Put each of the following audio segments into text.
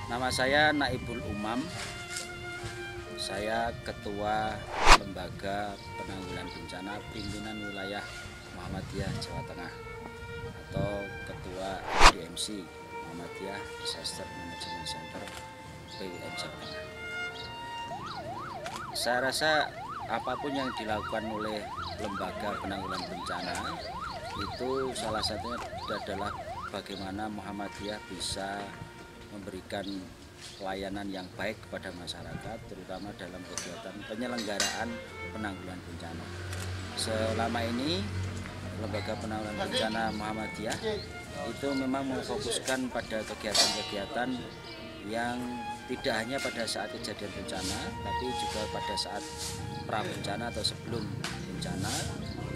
Nama saya Naibul Umam. Saya Ketua Lembaga Penanggulangan Bencana Pimpinan Wilayah Muhammadiyah Jawa Tengah atau Ketua DMC Muhammadiyah Disaster Management Center PWN Jawa Tengah. Saya rasa apapun yang dilakukan oleh Lembaga Penanggulangan Bencana itu salah satunya adalah bagaimana Muhammadiyah bisa memberikan pelayanan yang baik kepada masyarakat, terutama dalam kegiatan penyelenggaraan penanggulangan bencana. Selama ini Lembaga Penanggulangan Bencana Muhammadiyah itu memang memfokuskan pada kegiatan-kegiatan yang tidak hanya pada saat kejadian bencana, tapi juga pada saat pra bencana atau sebelum bencana,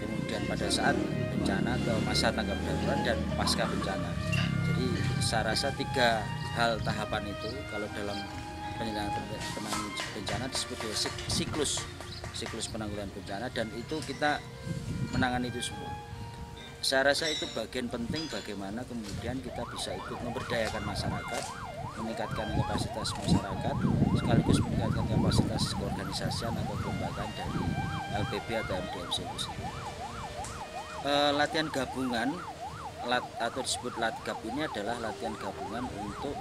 kemudian pada saat bencana atau masa tanggap darurat dan pasca bencana. Jadi saya rasa 3 hal tahapan itu kalau dalam penanggulangan bencana disebut siklus penanggulangan bencana, dan itu kita menangani itu semua. Saya rasa itu bagian penting bagaimana kemudian kita bisa ikut memberdayakan masyarakat, meningkatkan kapasitas masyarakat, sekaligus meningkatkan kapasitas keorganisasian atau kelembagaan dari LPB atau MDMC itu sendiri. Latihan gabungan atau disebut LATGAP ini adalah latihan gabungan untuk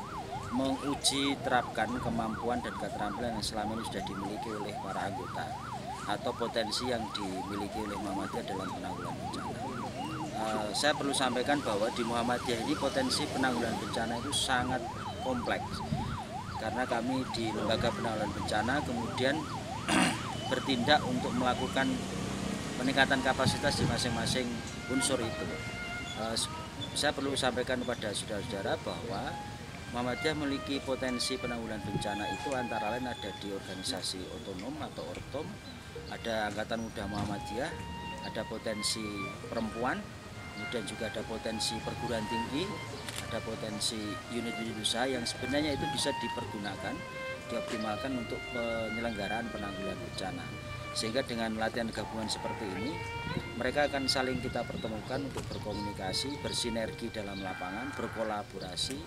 menguji terapkan kemampuan dan keterampilan yang selama ini sudah dimiliki oleh para anggota atau potensi yang dimiliki oleh Muhammadiyah dalam penanggulangan bencana. Saya perlu sampaikan bahwa di Muhammadiyah ini potensi penanggulangan bencana itu sangat kompleks, karena kami di Lembaga Penanggulangan Bencana kemudian bertindak untuk melakukan peningkatan kapasitas di masing-masing unsur itu. Saya perlu sampaikan kepada saudara-saudara bahwa Muhammadiyah memiliki potensi penanggulangan bencana itu antara lain ada di organisasi otonom atau ORTOM, ada Angkatan Muda Muhammadiyah, ada potensi perempuan, kemudian juga ada potensi perguruan tinggi, ada potensi unit-unit usaha yang sebenarnya itu bisa dipergunakan, dioptimalkan untuk penyelenggaraan penanggulangan bencana. Sehingga dengan latihan gabungan seperti ini, mereka akan saling kita pertemukan untuk berkomunikasi, bersinergi dalam lapangan, berkolaborasi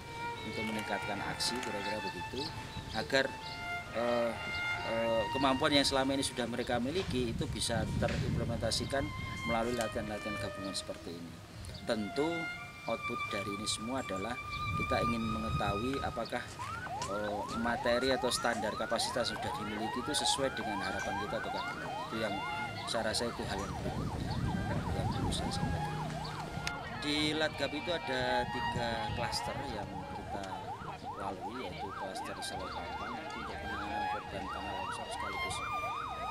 untuk meningkatkan aksi, kira-kira begitu, agar kemampuan yang selama ini sudah mereka miliki itu bisa terimplementasikan melalui latihan-latihan gabungan seperti ini. Tentu output dari ini semua adalah kita ingin mengetahui apakah materi atau standar kapasitas sudah dimiliki itu sesuai dengan harapan kita atau tidak. Itu yang saya rasa itu hal yang berikutnya yang perlu saya sampaikan. Di LATGAP itu ada 3 klaster yang kita lalui, yaitu klaster Salopampang untuk penanganan korban tanah longsor sekaligus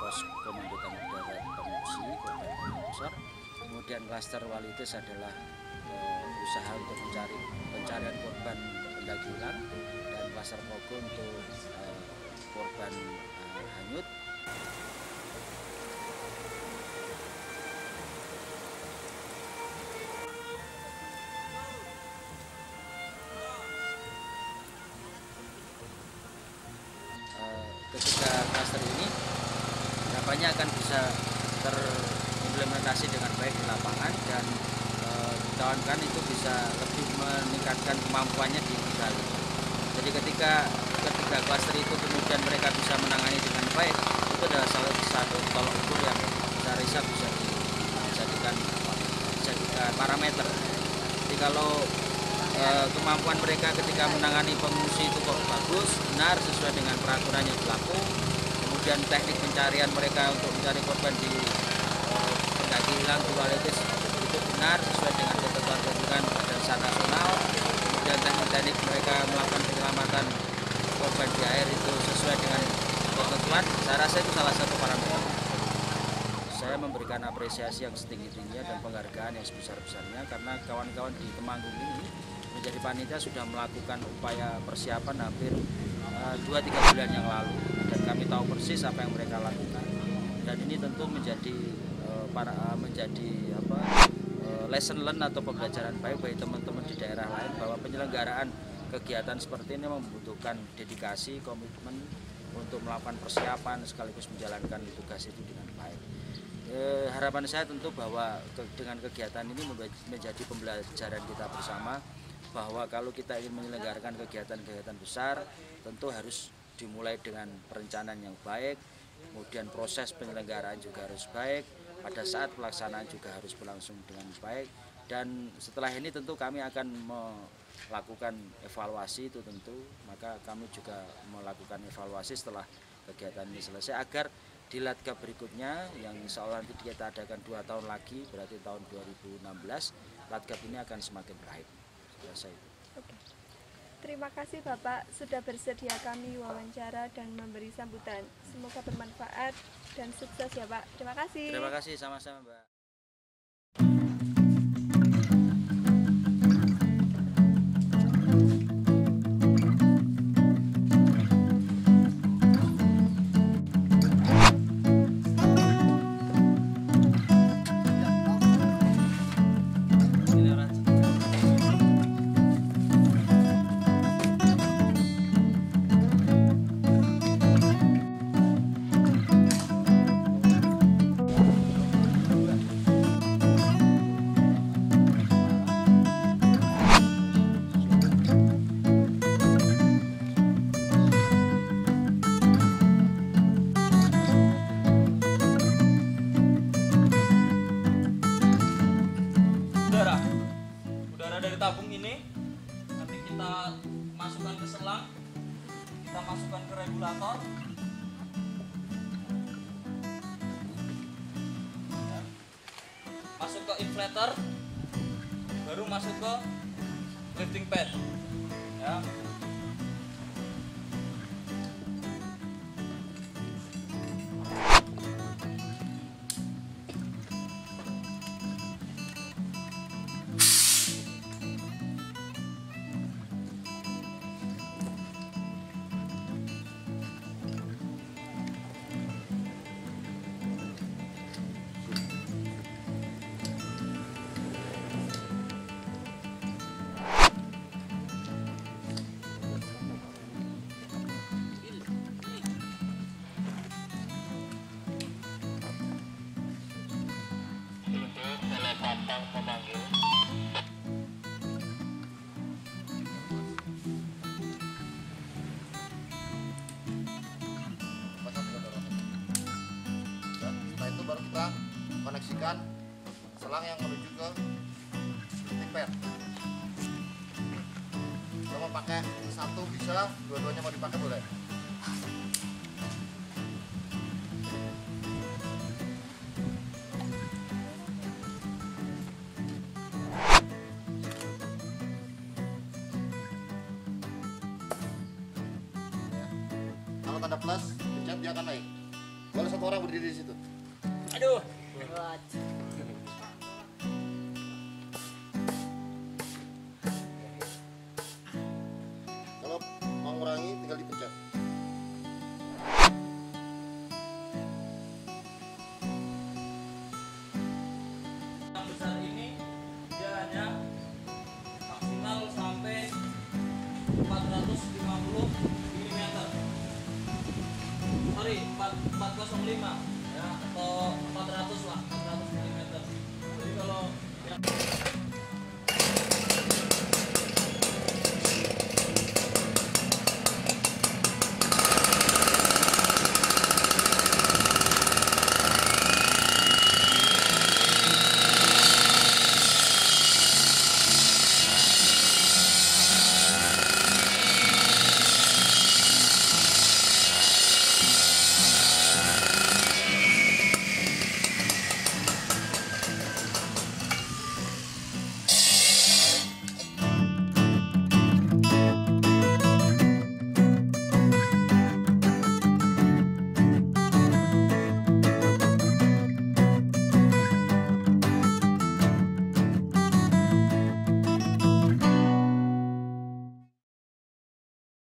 pos komando tanggap darurat pengungsi korban tanah longsor. Kemudian klaster Walites adalah usaha untuk mencari pencarian korban pendaki ulang, dan klaster Pogo untuk korban hanyut. Ketika klaster ini harapannya akan bisa terimplementasi dengan baik di lapangan, dan kawan-kawan itu bisa lebih meningkatkan kemampuannya di Bali. Jadi ketika klaster itu kemudian mereka bisa menangani dengan baik, itu adalah salah satu tolak ukur yang saya rasa bisa dijadikan parameter. Jadi kalau kemampuan mereka ketika menangani pengungsi itu kok bagus, benar sesuai dengan peraturan yang berlaku. Kemudian teknik pencarian mereka untuk mencari korban di pendaki hilang di Waletis itu benar sesuai dengan ketentuan Badan SAR nasional. Kemudian teknik mereka melakukan penyelamatan korban di air itu sesuai dengan ketentuan. Saya rasa itu salah satu parameter. Saya memberikan apresiasi yang setinggi-tingginya dan penghargaan yang sebesar-besarnya karena kawan-kawan di Temanggung ini menjadi panitia sudah melakukan upaya persiapan hampir 2-3 bulan yang lalu dan kami tahu persis apa yang mereka lakukan dan ini tentu menjadi lesson learn atau pembelajaran baik bagi teman-teman di daerah lain bahwa penyelenggaraan kegiatan seperti ini membutuhkan dedikasi, komitmen untuk melakukan persiapan sekaligus menjalankan tugas itu dengan baik. Harapan saya tentu bahwa dengan kegiatan ini menjadi pembelajaran kita bersama bahwa kalau kita ingin menyelenggarakan kegiatan-kegiatan besar tentu harus dimulai dengan perencanaan yang baik, kemudian proses penyelenggaraan juga harus baik, pada saat pelaksanaan juga harus berlangsung dengan baik dan setelah ini tentu kami akan melakukan evaluasi itu tentu, maka kami juga melakukan evaluasi setelah kegiatan ini selesai agar di Latgab berikutnya yang insya Allah nanti kita adakan 2 tahun lagi, berarti tahun 2016, Latgab ini akan semakin baik. Oke. Terima kasih Bapak sudah bersedia kami wawancara dan memberi sambutan. Semoga bermanfaat dan sukses ya Pak. Terima kasih. Terima kasih, sama-sama Mbak. Udara dari tabung ini nanti kita masukkan ke selang, kita masukkan ke regulator, ya. Masuk ke inflator, baru masuk ke lifting pad, ya. Setelah itu baru kita koneksikan selang yang menuju ke lifting pad. Kalau mau pakai satu bisa, dua-duanya mau dipakai boleh. Kalau tanda plus, pencet dia akan naik. Boleh satu orang berdiri di situ. Aduh. Kalau mau ngurangi tinggal dipencet.